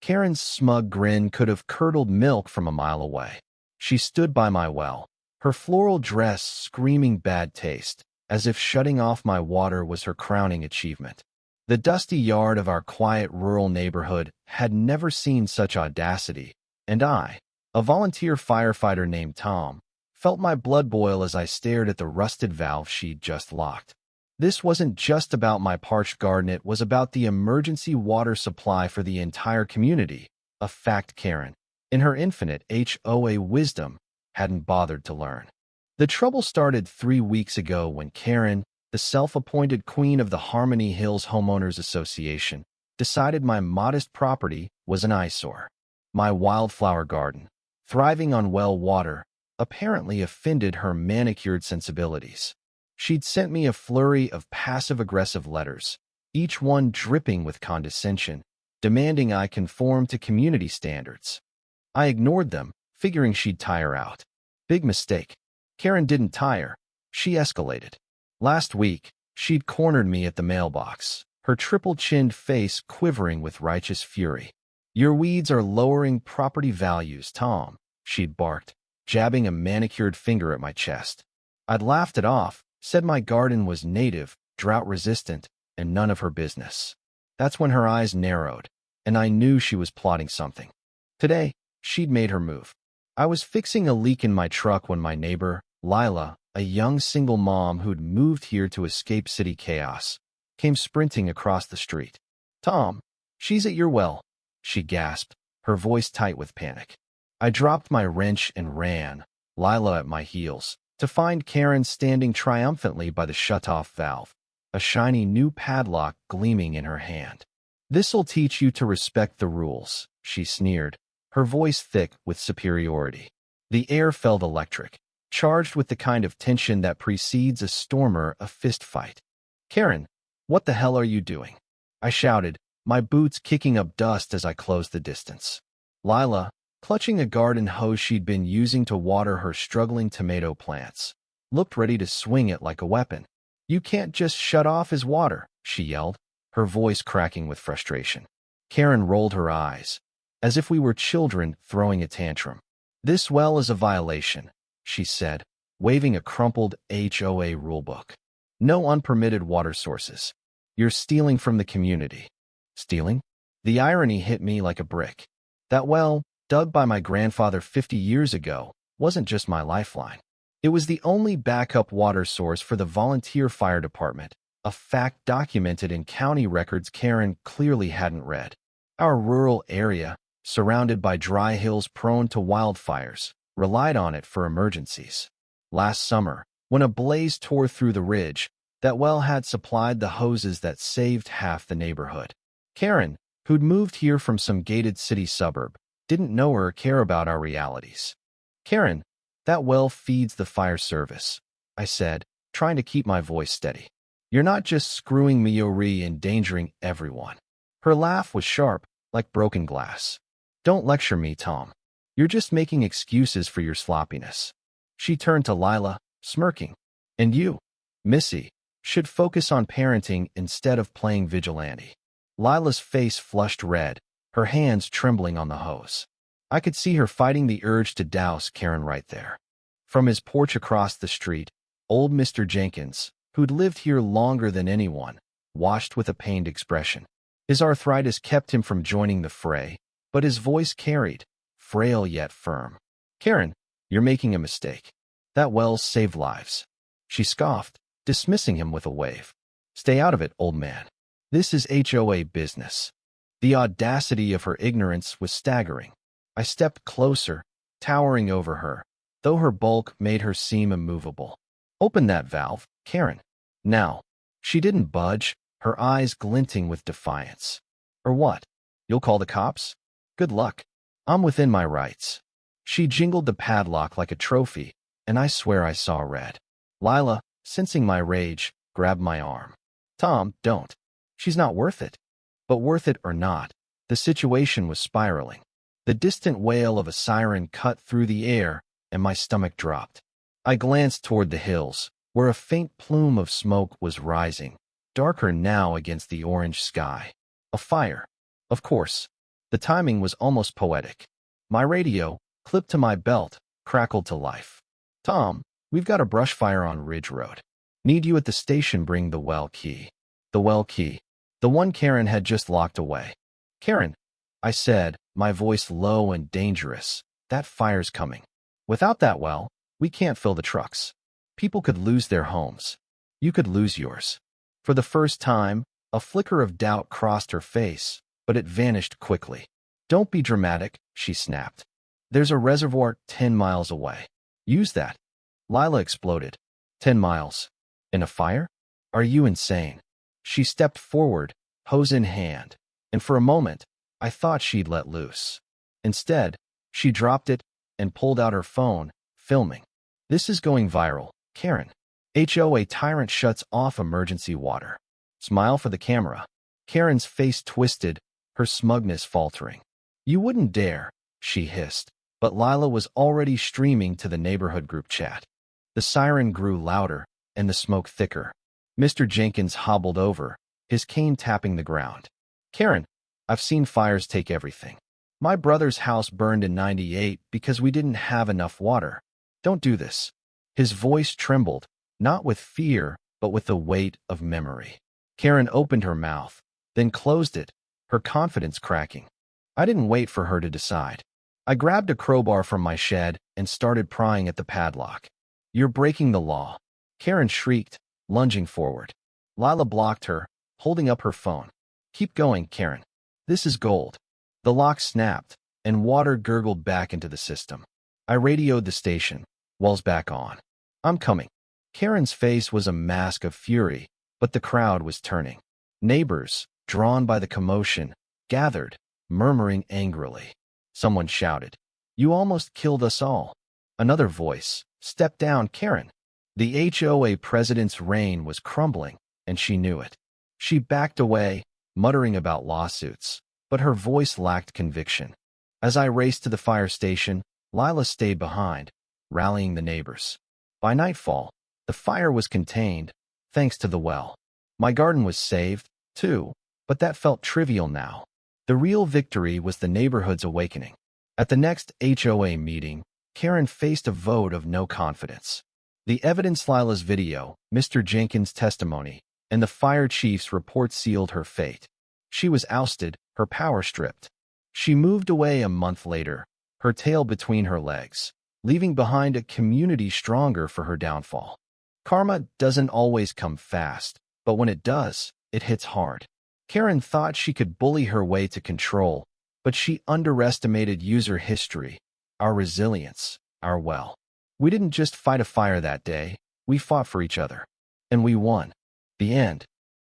Karen's smug grin could have curdled milk from a mile away. She stood by my well, her floral dress screaming bad taste, as if shutting off my water was her crowning achievement. The dusty yard of our quiet rural neighborhood had never seen such audacity, and I, a volunteer firefighter named Tom, felt my blood boil as I stared at the rusted valve she'd just locked. This wasn't just about my parched garden, it was about the emergency water supply for the entire community, a fact Karen, in her infinite HOA wisdom, hadn't bothered to learn. The trouble started 3 weeks ago when Karen, the self-appointed queen of the Harmony Hills Homeowners Association, decided my modest property was an eyesore. My wildflower garden, thriving on well water, apparently offended her manicured sensibilities. She'd sent me a flurry of passive-aggressive letters, each one dripping with condescension, demanding I conform to community standards. I ignored them, figuring she'd tire out. Big mistake. Karen didn't tire. She escalated. Last week, she'd cornered me at the mailbox, her triple-chinned face quivering with righteous fury. "Your weeds are lowering property values, Tom," she'd barked, jabbing a manicured finger at my chest. I'd laughed it off, said my garden was native, drought-resistant, and none of her business. That's when her eyes narrowed, and I knew she was plotting something. Today, she'd made her move. I was fixing a leak in my truck when my neighbor, Lila, a young single mom who'd moved here to escape city chaos, came sprinting across the street. "Tom, she's at your well," she gasped, her voice tight with panic. I dropped my wrench and ran, Lila at my heels, to find Karen standing triumphantly by the shut-off valve, a shiny new padlock gleaming in her hand. "This'll teach you to respect the rules," she sneered, her voice thick with superiority. The air felt electric, charged with the kind of tension that precedes a storm or a fist fight. "Karen, what the hell are you doing?" I shouted, my boots kicking up dust as I closed the distance. Lila, clutching a garden hose she'd been using to water her struggling tomato plants, looked ready to swing it like a weapon. "You can't just shut off his water," she yelled, her voice cracking with frustration. Karen rolled her eyes, as if we were children throwing a tantrum. "This well is a violation," she said, waving a crumpled HOA rulebook. "No unpermitted water sources. You're stealing from the community." Stealing? The irony hit me like a brick. That well, dug by my grandfather 50 years ago, wasn't just my lifeline. It was the only backup water source for the volunteer fire department, a fact documented in county records Karen clearly hadn't read. Our rural area, surrounded by dry hills prone to wildfires, relied on it for emergencies. Last summer, when a blaze tore through the ridge, that well had supplied the hoses that saved half the neighborhood. Karen, who'd moved here from some gated city suburb, didn't know or care about our realities. "Karen, that well feeds the fire service," I said, trying to keep my voice steady. "You're not just screwing me or endangering everyone." Her laugh was sharp, like broken glass. "Don't lecture me, Tom. You're just making excuses for your sloppiness." She turned to Lila, smirking. "And you, Missy, should focus on parenting instead of playing vigilante." Lila's face flushed red, her hands trembling on the hose. I could see her fighting the urge to douse Karen right there. From his porch across the street, old Mr. Jenkins, who'd lived here longer than anyone, watched with a pained expression. His arthritis kept him from joining the fray, but his voice carried, frail yet firm. "Karen, you're making a mistake. That well saved lives." She scoffed, dismissing him with a wave. "Stay out of it, old man. This is HOA business." The audacity of her ignorance was staggering. I stepped closer, towering over her, though her bulk made her seem immovable. "Open that valve, Karen. Now." She didn't budge, her eyes glinting with defiance. "Or what? You'll call the cops? Good luck. I'm within my rights." She jingled the padlock like a trophy, and I swear I saw red. Lila, sensing my rage, grabbed my arm. "Tom, don't. She's not worth it." But worth it or not, the situation was spiraling. The distant wail of a siren cut through the air, and my stomach dropped. I glanced toward the hills, where a faint plume of smoke was rising, darker now against the orange sky. A fire. Of course. The timing was almost poetic. My radio, clipped to my belt, crackled to life. Tom, we've got a brush fire on Ridge Road. Need you at the station. Bring the well key. The well key. The one Karen had just locked away. Karen, I said, my voice low and dangerous, that fire's coming. Without that well, we can't fill the trucks. People could lose their homes. You could lose yours. For the first time, a flicker of doubt crossed her face, but it vanished quickly. Don't be dramatic, she snapped. There's a reservoir 10 miles away. Use that. Lila exploded. 10 miles. In a fire? Are you insane? She stepped forward, hose in hand, and for a moment, I thought she'd let loose. Instead, she dropped it and pulled out her phone, filming. This is going viral, Karen. HOA tyrant shuts off emergency water. Smile for the camera. Karen's face twisted, her smugness faltering. You wouldn't dare, she hissed, but Lila was already streaming to the neighborhood group chat. The siren grew louder and the smoke thicker. Mr. Jenkins hobbled over, his cane tapping the ground. Karen, I've seen fires take everything. My brother's house burned in '98 because we didn't have enough water. Don't do this. His voice trembled, not with fear, but with the weight of memory. Karen opened her mouth, then closed it, her confidence cracking. I didn't wait for her to decide. I grabbed a crowbar from my shed and started prying at the padlock. You're breaking the law. Karen shrieked, lunging forward. Lila blocked her, holding up her phone. Keep going, Karen. This is gold. The lock snapped, and water gurgled back into the system. I radioed the station. Well's back on. I'm coming. Karen's face was a mask of fury, but the crowd was turning. Neighbors, drawn by the commotion, gathered, murmuring angrily. Someone shouted, You almost killed us all. Another voice, Step down, Karen. The HOA president's reign was crumbling, and she knew it. She backed away, muttering about lawsuits, but her voice lacked conviction. As I raced to the fire station, Lila stayed behind, rallying the neighbors. By nightfall, the fire was contained, thanks to the well. My garden was saved, too, but that felt trivial now. The real victory was the neighborhood's awakening. At the next HOA meeting, Karen faced a vote of no confidence. The evidence, Lila's video, Mr. Jenkins' testimony, and the fire chief's report sealed her fate. She was ousted, her power stripped. She moved away a month later, her tail between her legs, leaving behind a community stronger for her downfall. Karma doesn't always come fast, but when it does, it hits hard. Karen thought she could bully her way to control, but she underestimated user history, our resilience, our well. We didn't just fight a fire that day, we fought for each other. And we won. The end.